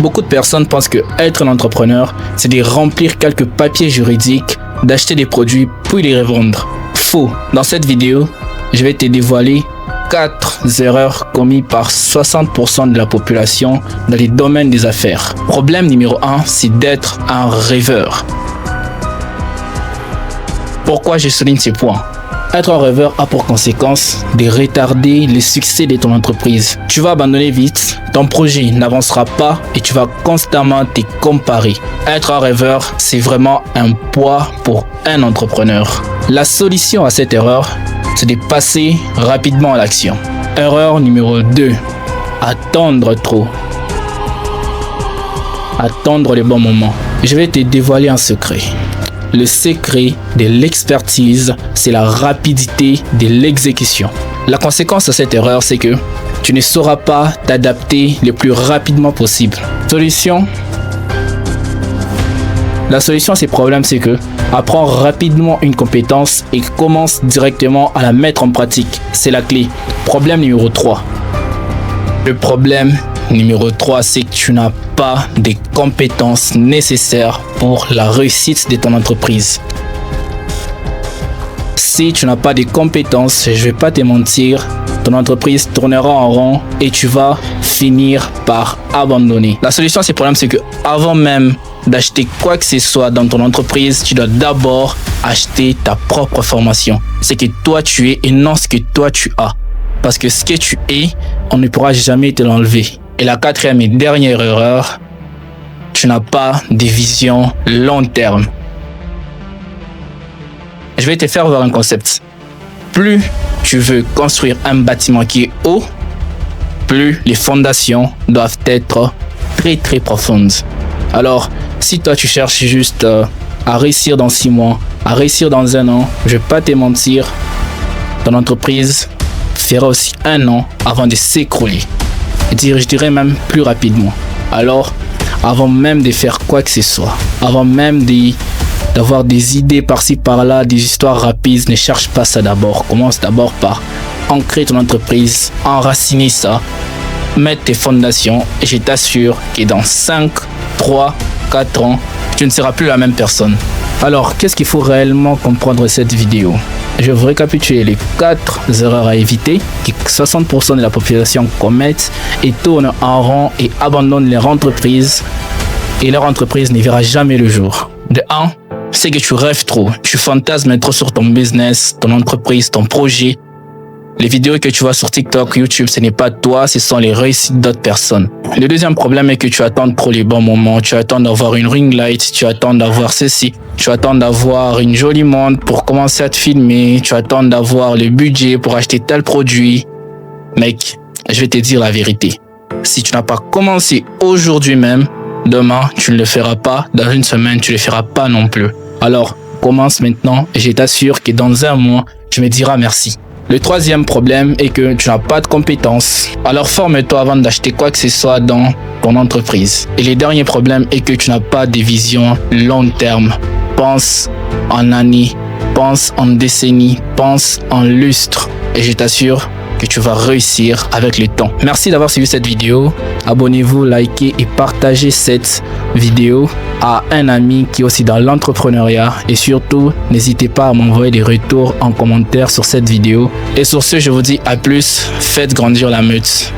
Beaucoup de personnes pensent que être un entrepreneur, c'est de remplir quelques papiers juridiques, d'acheter des produits puis les revendre. Faux. Dans cette vidéo, je vais te dévoiler 4 erreurs commises par 60% de la population dans les domaines des affaires. Problème numéro 1, c'est d'être un rêveur. Pourquoi je souligne ces points? Être un rêveur a pour conséquence de retarder le succès de ton entreprise. Tu vas abandonner vite, ton projet n'avancera pas et tu vas constamment te comparer. Être un rêveur, c'est vraiment un poids pour un entrepreneur. La solution à cette erreur, c'est de passer rapidement à l'action. Erreur numéro 2, attendre trop. Attendre le bon moment. Je vais te dévoiler un secret. Le secret de l'expertise, c'est la rapidité de l'exécution. La conséquence de cette erreur, c'est que tu ne sauras pas t'adapter le plus rapidement possible. Solution. La solution à ces problèmes, c'est que apprends rapidement une compétence et commence directement à la mettre en pratique. C'est la clé. Problème numéro 3. Le problème numéro 3, c'est que tu n'as pas des compétences nécessaires pour la réussite de ton entreprise. Si tu n'as pas de compétences, je ne vais pas te mentir, ton entreprise tournera en rond et tu vas finir par abandonner. La solution à ces problèmes, c'est que avant même d'acheter quoi que ce soit dans ton entreprise, tu dois d'abord acheter ta propre formation. C'est que toi tu es et non ce que toi tu as. Parce que ce que tu es, on ne pourra jamais te l'enlever. Et la 4e et dernière erreur, tu n'as pas de vision long terme. Je vais te faire voir un concept. Plus tu veux construire un bâtiment qui est haut, plus les fondations doivent être très profondes. Alors, si toi tu cherches juste à réussir dans 6 mois, à réussir dans 1 an, je vais pas te mentir, ton entreprise fera aussi 1 an avant de s'écrouler. Je dirais même plus rapidement. Alors, avant même de faire quoi que ce soit, avant même d'avoir des idées par-ci par-là, des histoires rapides, ne cherche pas ça d'abord. Commence d'abord par ancrer ton entreprise, enraciner ça, mettre tes fondations et je t'assure que dans 5, 3, 4 ans, tu ne seras plus la même personne. Alors, qu'est-ce qu'il faut réellement comprendre de cette vidéo? Je vais vous récapituler les 4 erreurs à éviter que 60% de la population commettent et tournent en rond et abandonnent leur entreprise et leur entreprise ne verra jamais le jour. De 1, c'est que tu rêves trop, tu fantasmes trop sur ton business, ton entreprise, ton projet. Les vidéos que tu vois sur TikTok, YouTube, ce n'est pas toi, ce sont les réussites d'autres personnes. Le deuxième problème est que tu attends trop les bons moments, tu attends d'avoir une ring light, tu attends d'avoir ceci, tu attends d'avoir une jolie montre pour commencer à te filmer, tu attends d'avoir le budget pour acheter tel produit. Mec, je vais te dire la vérité. Si tu n'as pas commencé aujourd'hui même, demain, tu ne le feras pas, dans 1 semaine, tu ne le feras pas non plus. Alors, commence maintenant et je t'assure que dans 1 mois, tu me diras merci. Le 3e problème est que tu n'as pas de compétences. Alors forme-toi avant d'acheter quoi que ce soit dans ton entreprise. Et le dernier problème est que tu n'as pas de vision long terme. Pense en années, pense en décennies, pense en lustre. Et je t'assure que tu vas réussir avec le temps. Merci d'avoir suivi cette vidéo. Abonnez-vous, likez et partagez cette vidéo à un ami qui est aussi dans l'entrepreneuriat. Et surtout, n'hésitez pas à m'envoyer des retours en commentaire sur cette vidéo. Et sur ce, je vous dis à plus. Faites grandir la meute.